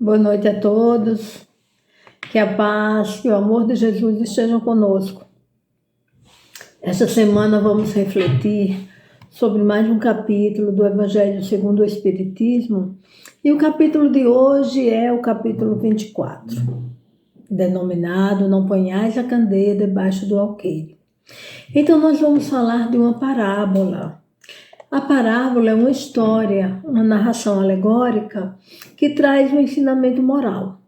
Boa noite a todos. Que a paz e o amor de Jesus estejam conosco. Esta semana vamos refletir sobre mais um capítulo do Evangelho segundo o Espiritismo. E o capítulo de hoje é o capítulo 24, denominado Não ponhais a candeia debaixo do alqueire. Então nós vamos falar de uma parábola. A parábola é uma história, uma narração alegórica que traz um ensinamento moral.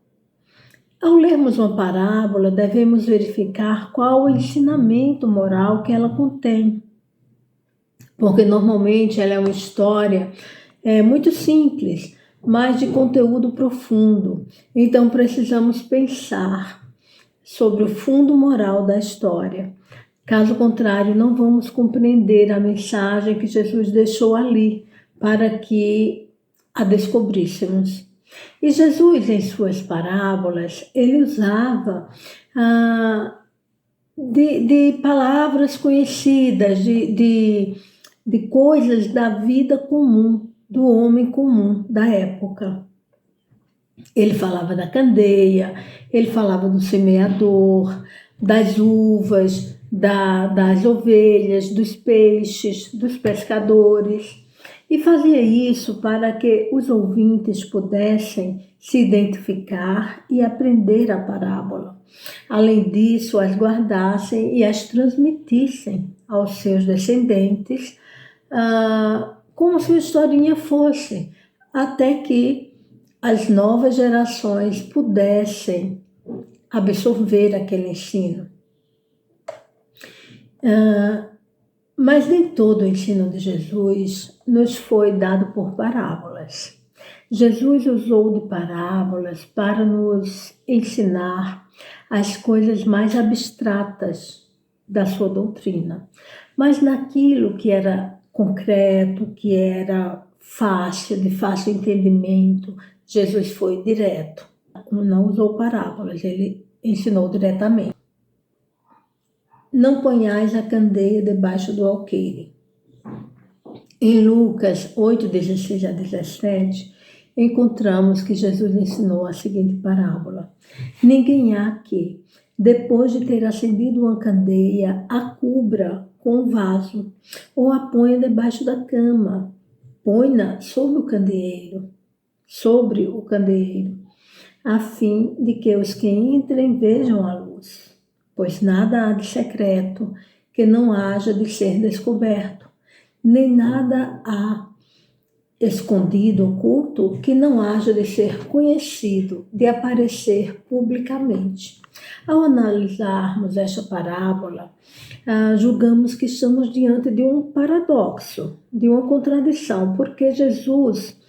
Ao lermos uma parábola, devemos verificar qual o ensinamento moral que ela contém. Porque normalmente ela é uma história muito simples, mas de conteúdo profundo. Então precisamos pensar sobre o fundo moral da história. Caso contrário, não vamos compreender a mensagem que Jesus deixou ali para que a descobríssemos. E Jesus, em suas parábolas, ele usava de palavras conhecidas, de coisas da vida comum, do homem comum da época. Ele falava da candeia, ele falava do semeador, das uvas, das ovelhas, dos peixes, dos pescadores. E fazia isso para que os ouvintes pudessem se identificar e aprender a parábola. Além disso, as guardassem e as transmitissem aos seus descendentes, como se a historinha fosse, até que as novas gerações pudessem absorver aquele ensino. Mas nem todo o ensino de Jesus nos foi dado por parábolas. Jesus usou de parábolas para nos ensinar as coisas mais abstratas da sua doutrina. Mas naquilo que era concreto, que era fácil, de fácil entendimento, Jesus foi direto. Não usou parábolas, ele ensinou diretamente. Não ponhais a candeia debaixo do alqueire. Em Lucas 8, 16 a 17, encontramos que Jesus ensinou a seguinte parábola. Ninguém há que, depois de ter acendido uma candeia, a cubra com um vaso, ou a ponha debaixo da cama, põe-na sobre o candeeiro, a fim de que os que entrem vejam a luz. Pois nada há de secreto que não haja de ser descoberto, nem nada há escondido, oculto, que não haja de ser conhecido, de aparecer publicamente. Ao analisarmos esta parábola, julgamos que estamos diante de um paradoxo, de uma contradição, porque Jesus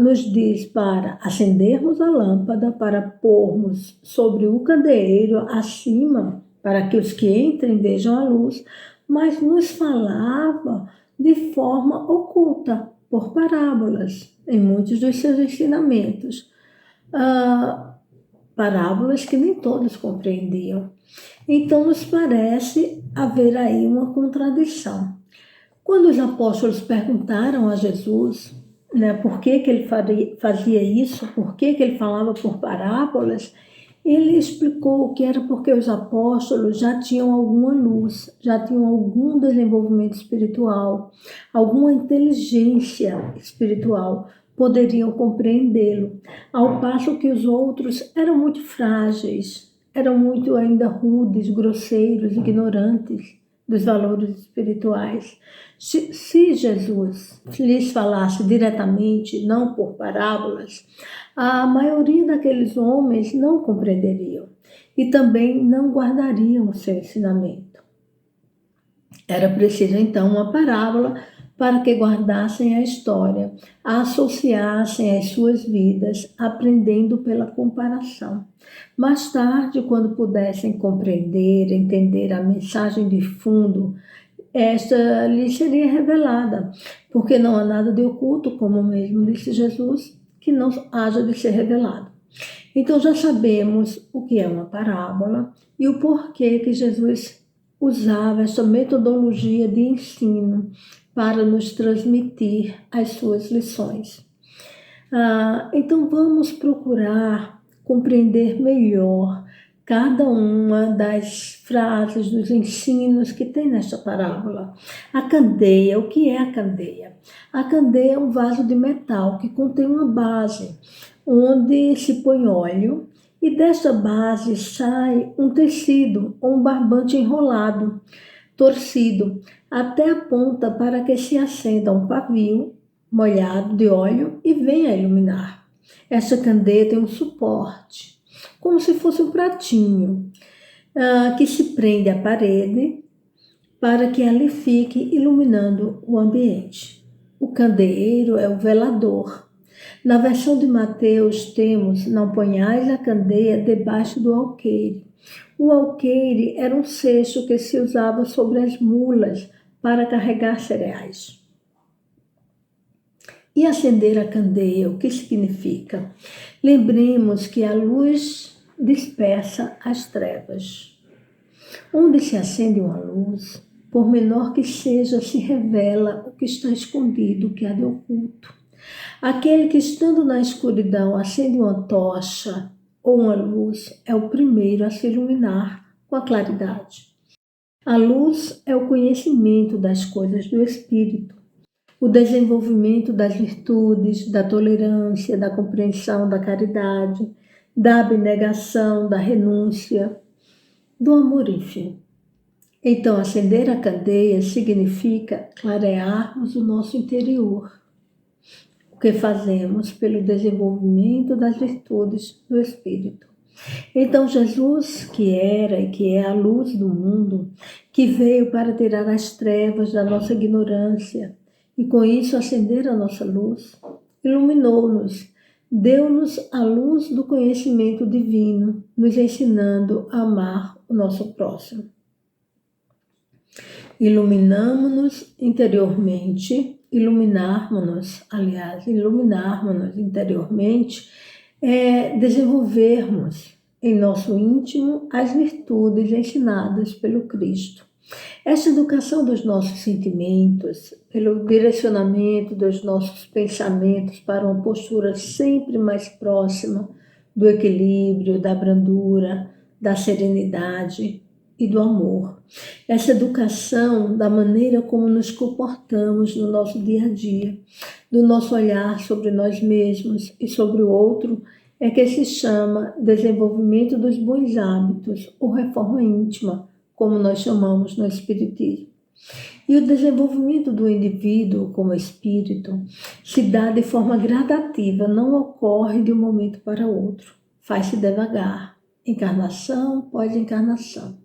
nos diz para acendermos a lâmpada, para pormos sobre o candeeiro acima, para que os que entrem vejam a luz, mas nos falava de forma oculta, por parábolas, em muitos dos seus ensinamentos. Parábolas que nem todos compreendiam. Então nos parece haver aí uma contradição. Quando os apóstolos perguntaram a Jesus, por que ele fazia isso, por que ele falava por parábolas, ele explicou que era porque os apóstolos já tinham alguma luz, já tinham algum desenvolvimento espiritual, alguma inteligência espiritual, poderiam compreendê-lo, ao passo que os outros eram muito frágeis, eram muito ainda rudes, grosseiros, ignorantes dos valores espirituais. Se Jesus lhes falasse diretamente, não por parábolas, a maioria daqueles homens não compreenderiam e também não guardariam o seu ensinamento. Era preciso então uma parábola para que guardassem a história, a associassem às suas vidas, aprendendo pela comparação. Mais tarde, quando pudessem compreender, entender a mensagem de fundo, esta lhes seria revelada, porque não há nada de oculto, como mesmo disse Jesus, que não haja de ser revelado. Então já sabemos o que é uma parábola e o porquê que Jesus usava essa metodologia de ensino para nos transmitir as suas lições. Então vamos procurar compreender melhor cada uma das frases, dos ensinos que tem nesta parábola. A candeia, o que é a candeia? A candeia é um vaso de metal que contém uma base, onde se põe óleo, e desta base sai um tecido ou um barbante enrolado, torcido, até a ponta para que se acenda um pavio molhado de óleo e venha a iluminar. Essa candeia tem um suporte, como se fosse um pratinho, que se prende à parede para que ali fique iluminando o ambiente. O candeeiro é o velador. Na versão de Mateus temos: não ponhais a candeia debaixo do alqueire. O alqueire era um cesto que se usava sobre as mulas para carregar cereais. E acender a candeia, o que significa? Lembremos que a luz dispersa as trevas. Onde se acende uma luz, por menor que seja, se revela o que está escondido, o que há de oculto. Aquele que, estando na escuridão, acende uma tocha ou uma luz, é o primeiro a se iluminar com a claridade. A luz é o conhecimento das coisas do Espírito, o desenvolvimento das virtudes, da tolerância, da compreensão, da caridade, da abnegação, da renúncia, do amor, enfim. Então, acender a candeia significa clarearmos o nosso interior, o que fazemos pelo desenvolvimento das virtudes do Espírito. Então, Jesus, que era e que é a luz do mundo, que veio para tirar as trevas da nossa ignorância e com isso acender a nossa luz, iluminou-nos, deu-nos a luz do conhecimento divino, nos ensinando a amar o nosso próximo. Iluminamo-nos interiormente, iluminarmos-nos interiormente é desenvolvermos em nosso íntimo as virtudes ensinadas pelo Cristo. Esta educação dos nossos sentimentos, pelo direcionamento dos nossos pensamentos para uma postura sempre mais próxima do equilíbrio, da brandura, da serenidade e do amor. Essa educação da maneira como nos comportamos no nosso dia a dia, do nosso olhar sobre nós mesmos e sobre o outro, é que se chama desenvolvimento dos bons hábitos ou reforma íntima, como nós chamamos no Espiritismo. E o desenvolvimento do indivíduo como espírito se dá de forma gradativa, não ocorre de um momento para outro. Faz-se devagar, encarnação após encarnação.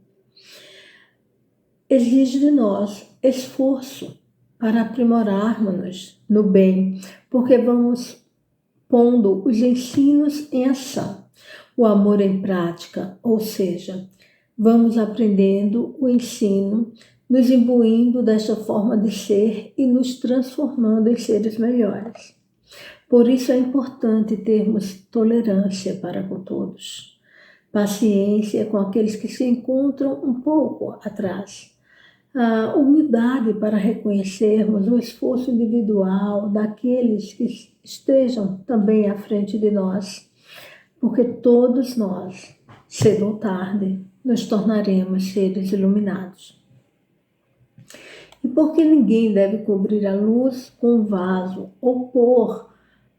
Exige de nós esforço para aprimorarmos-nos no bem, porque vamos pondo os ensinos em ação, o amor em prática, ou seja, vamos aprendendo o ensino, nos imbuindo desta forma de ser e nos transformando em seres melhores. Por isso é importante termos tolerância para com todos, paciência com aqueles que se encontram um pouco atrás, a humildade para reconhecermos o esforço individual daqueles que estejam também à frente de nós, porque todos nós, cedo ou tarde, nos tornaremos seres iluminados. E porque ninguém deve cobrir a luz com um vaso ou pôr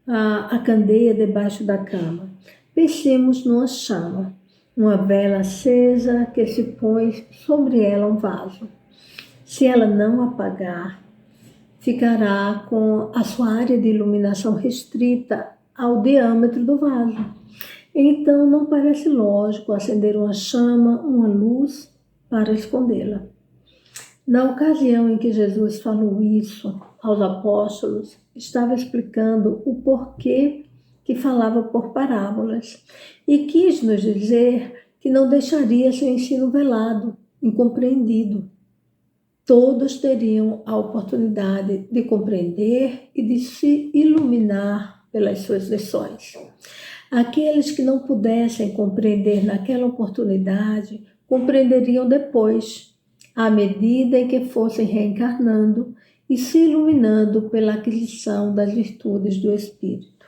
a candeia debaixo da cama. Pensemos numa chama, uma vela acesa que se põe sobre ela um vaso. Se ela não apagar, ficará com a sua área de iluminação restrita ao diâmetro do vaso. Então, não parece lógico acender uma chama, uma luz, para escondê-la. Na ocasião em que Jesus falou isso aos apóstolos, estava explicando o porquê que falava por parábolas e quis nos dizer que não deixaria seu ensino velado, incompreendido. Todos teriam a oportunidade de compreender e de se iluminar pelas suas lições. Aqueles que não pudessem compreender naquela oportunidade, compreenderiam depois, à medida em que fossem reencarnando e se iluminando pela aquisição das virtudes do Espírito.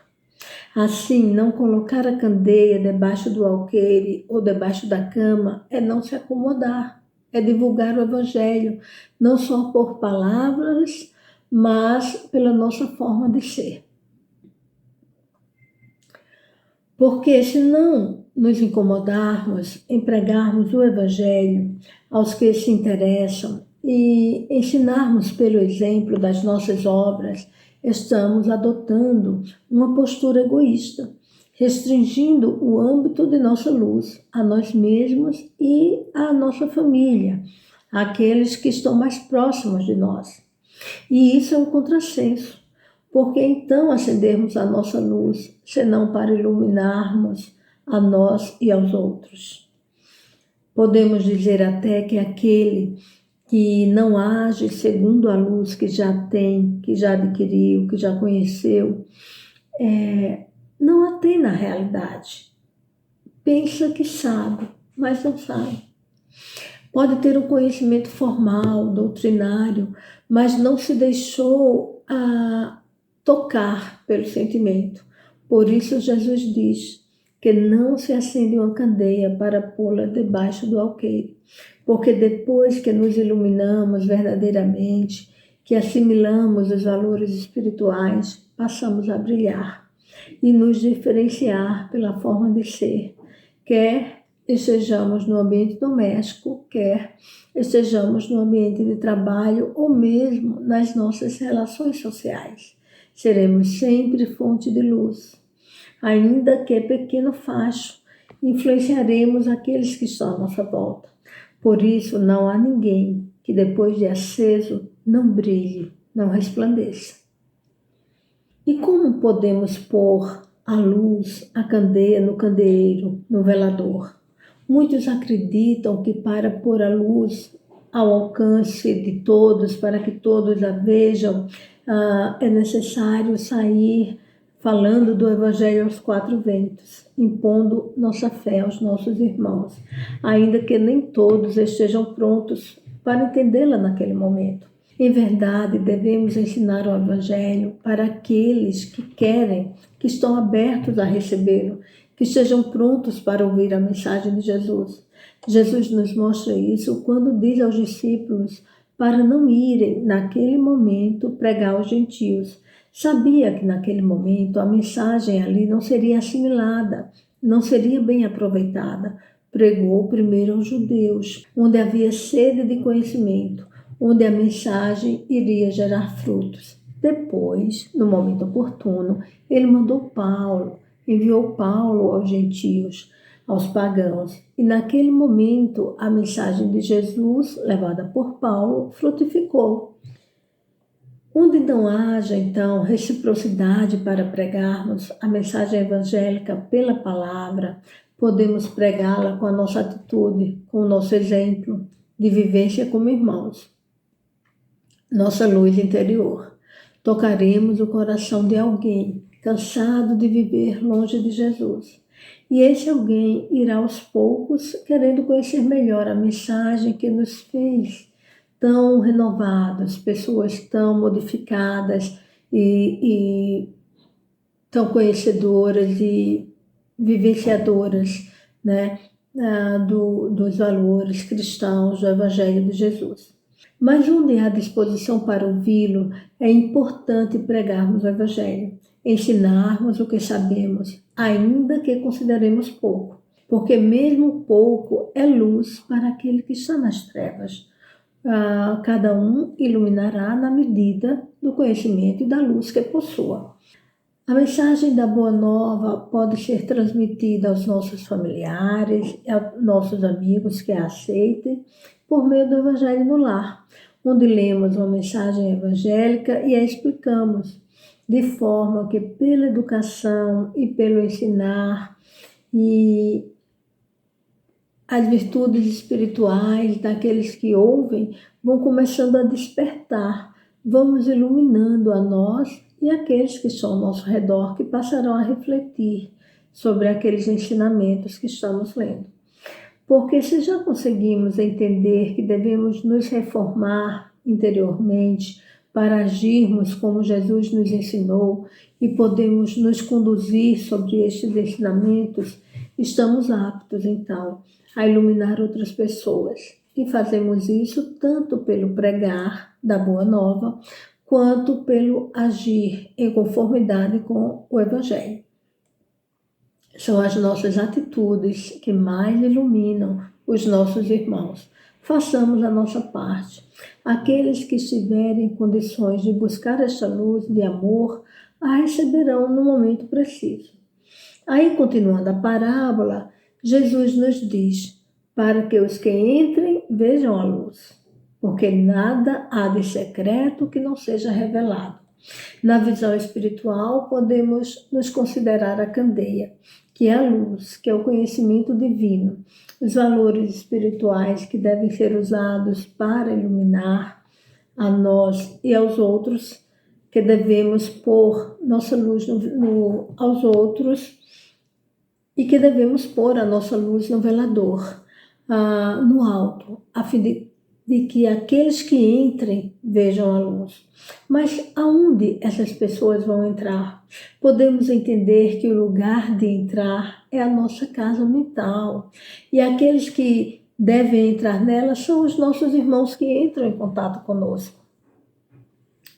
Assim, não colocar a candeia debaixo do alqueire ou debaixo da cama é não se acomodar, é divulgar o Evangelho, não só por palavras, mas pela nossa forma de ser. Porque se não nos incomodarmos em pregarmos o Evangelho aos que se interessam e ensinarmos pelo exemplo das nossas obras, estamos adotando uma postura egoísta, restringindo o âmbito de nossa luz a nós mesmos e à nossa família, àqueles que estão mais próximos de nós. E isso é um contrassenso. Porque então acendermos a nossa luz, senão para iluminarmos a nós e aos outros? Podemos dizer até que aquele que não age segundo a luz que já tem, que já adquiriu, que já conheceu, não a tem na realidade. Pensa que sabe, mas não sabe. Pode ter um conhecimento formal, doutrinário, mas não se deixou tocar pelo sentimento. Por isso Jesus diz que não se acende uma candeia para pô-la debaixo do alqueire, porque depois que nos iluminamos verdadeiramente, que assimilamos os valores espirituais, passamos a brilhar e nos diferenciar pela forma de ser, quer estejamos no ambiente doméstico, quer estejamos no ambiente de trabalho ou mesmo nas nossas relações sociais. Seremos sempre fonte de luz. Ainda que pequeno facho, influenciaremos aqueles que estão à nossa volta. Por isso, não há ninguém que depois de aceso não brilhe, não resplandeça. E como podemos pôr a luz, a candeia no candeeiro, no velador? Muitos acreditam que para pôr a luz ao alcance de todos, para que todos a vejam, é necessário sair falando do Evangelho aos quatro ventos, impondo nossa fé aos nossos irmãos, ainda que nem todos estejam prontos para entendê-la naquele momento. Em verdade, devemos ensinar o Evangelho para aqueles que querem, que estão abertos a recebê-lo, que estejam prontos para ouvir a mensagem de Jesus. Jesus nos mostra isso quando diz aos discípulos para não irem, naquele momento, pregar aos gentios. Sabia que naquele momento a mensagem ali não seria assimilada, não seria bem aproveitada. Pregou primeiro aos judeus, onde havia sede de conhecimento, onde a mensagem iria gerar frutos. Depois, no momento oportuno, ele enviou Paulo aos gentios, aos pagãos. E naquele momento, a mensagem de Jesus, levada por Paulo, frutificou. Onde não haja, então, reciprocidade para pregarmos a mensagem evangélica pela palavra, podemos pregá-la com a nossa atitude, com o nosso exemplo de vivência como irmãos. Nossa luz interior. Tocaremos o coração de alguém cansado de viver longe de Jesus. E esse alguém irá aos poucos querendo conhecer melhor a mensagem que nos fez tão renovados, pessoas tão modificadas e tão conhecedoras e vivenciadoras, né, dos valores cristãos do Evangelho de Jesus. Mas onde há disposição para ouvi-lo, é importante pregarmos o Evangelho, ensinarmos o que sabemos, ainda que consideremos pouco, porque mesmo pouco é luz para aquele que está nas trevas. Cada um iluminará na medida do conhecimento e da luz que possua. A mensagem da Boa Nova pode ser transmitida aos nossos familiares, aos nossos amigos que a aceitem, por meio do Evangelho no Lar, onde lemos uma mensagem evangélica e a explicamos, de forma que pela educação e pelo ensinar e as virtudes espirituais daqueles que ouvem vão começando a despertar, vamos iluminando a nós e aqueles que estão ao nosso redor, que passarão a refletir sobre aqueles ensinamentos que estamos lendo. Porque se já conseguimos entender que devemos nos reformar interiormente para agirmos como Jesus nos ensinou, e podemos nos conduzir sobre estes ensinamentos, estamos aptos, então, a iluminar outras pessoas. E fazemos isso tanto pelo pregar da Boa Nova, quanto pelo agir em conformidade com o Evangelho. São as nossas atitudes que mais iluminam os nossos irmãos. Façamos a nossa parte. Aqueles que estiverem em condições de buscar esta luz de amor, a receberão no momento preciso. Aí, continuando a parábola, Jesus nos diz, para que os que entrem vejam a luz, porque nada há de secreto que não seja revelado. Na visão espiritual, podemos nos considerar a candeia, que é a luz, que é o conhecimento divino, os valores espirituais que devem ser usados para iluminar a nós e aos outros, que devemos pôr nossa luz aos outros e que devemos pôr a nossa luz no velador, no alto, a fim de que aqueles que entrem vejam a luz. Mas aonde essas pessoas vão entrar? Podemos entender que o lugar de entrar é a nossa casa mental. E aqueles que devem entrar nela são os nossos irmãos que entram em contato conosco.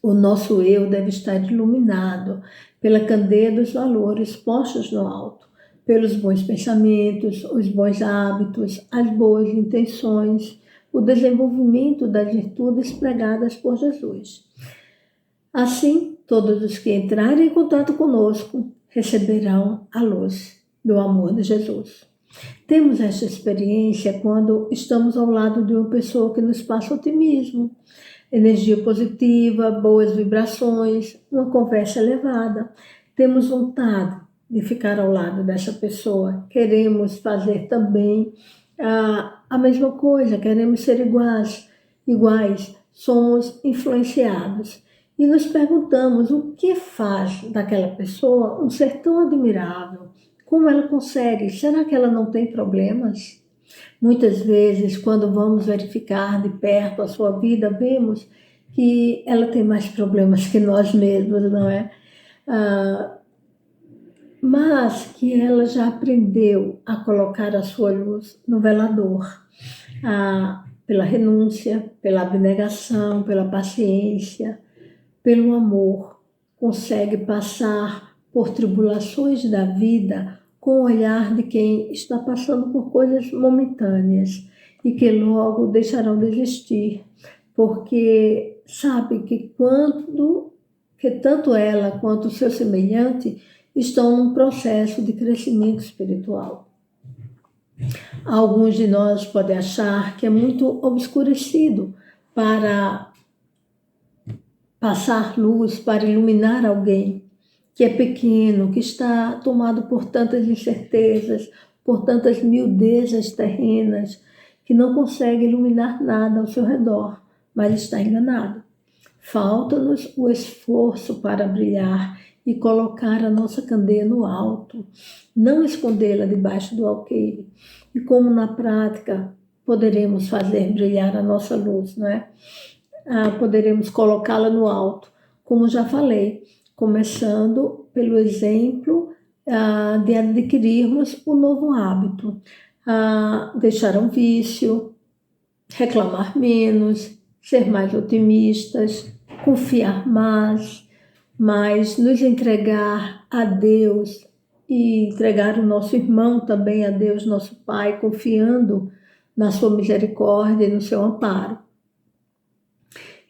O nosso eu deve estar iluminado pela candeia dos valores postos no alto, pelos bons pensamentos, os bons hábitos, as boas intenções, o desenvolvimento das virtudes pregadas por Jesus. Assim, todos os que entrarem em contato conosco receberão a luz do amor de Jesus. Temos esta experiência quando estamos ao lado de uma pessoa que nos passa otimismo, energia positiva, boas vibrações, uma conversa elevada. Temos vontade de ficar ao lado dessa pessoa, queremos fazer também a mesma coisa, queremos ser iguais, somos influenciados. E nos perguntamos o que faz daquela pessoa um ser tão admirável, como ela consegue, será que ela não tem problemas? Muitas vezes, quando vamos verificar de perto a sua vida, vemos que ela tem mais problemas que nós mesmos, não é? Mas que ela já aprendeu a colocar a sua luz no velador, pela renúncia, pela abnegação, pela paciência, pelo amor, consegue passar por tribulações da vida com o olhar de quem está passando por coisas momentâneas e que logo deixarão de existir, porque sabe que tanto ela quanto o seu semelhante estão num processo de crescimento espiritual. Alguns de nós podem achar que é muito obscurecido para passar luz, para iluminar alguém que é pequeno, que está tomado por tantas incertezas, por tantas miudezas terrenas, que não consegue iluminar nada ao seu redor, mas está enganado. Falta-nos o esforço para brilhar e colocar a nossa candeia no alto, não escondê-la debaixo do alqueire. E como na prática poderemos fazer brilhar a nossa luz, não é? Poderemos colocá-la no alto, como já falei, começando pelo exemplo de adquirirmos o novo hábito, deixar um vício, reclamar menos, ser mais otimistas, confiar mais, nos entregar a Deus e entregar o nosso irmão também a Deus, nosso Pai, confiando na sua misericórdia e no seu amparo.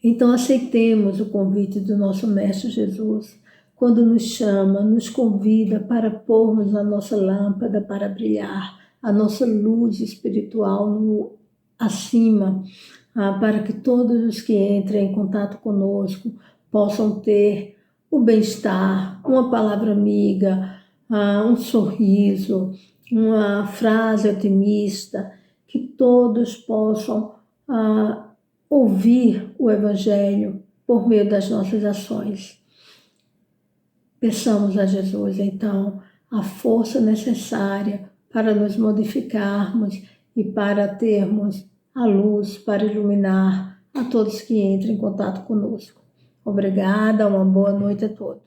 Então aceitemos o convite do nosso Mestre Jesus, quando nos chama, nos convida para pormos a nossa lâmpada para brilhar, a nossa luz espiritual acima, para que todos os que entrem em contato conosco possam ter o bem-estar, uma palavra amiga, um sorriso, uma frase otimista, que todos possam ouvir o Evangelho por meio das nossas ações. Peçamos a Jesus, então, a força necessária para nos modificarmos e para termos a luz para iluminar a todos que entrem em contato conosco. Obrigada, uma boa noite a todos.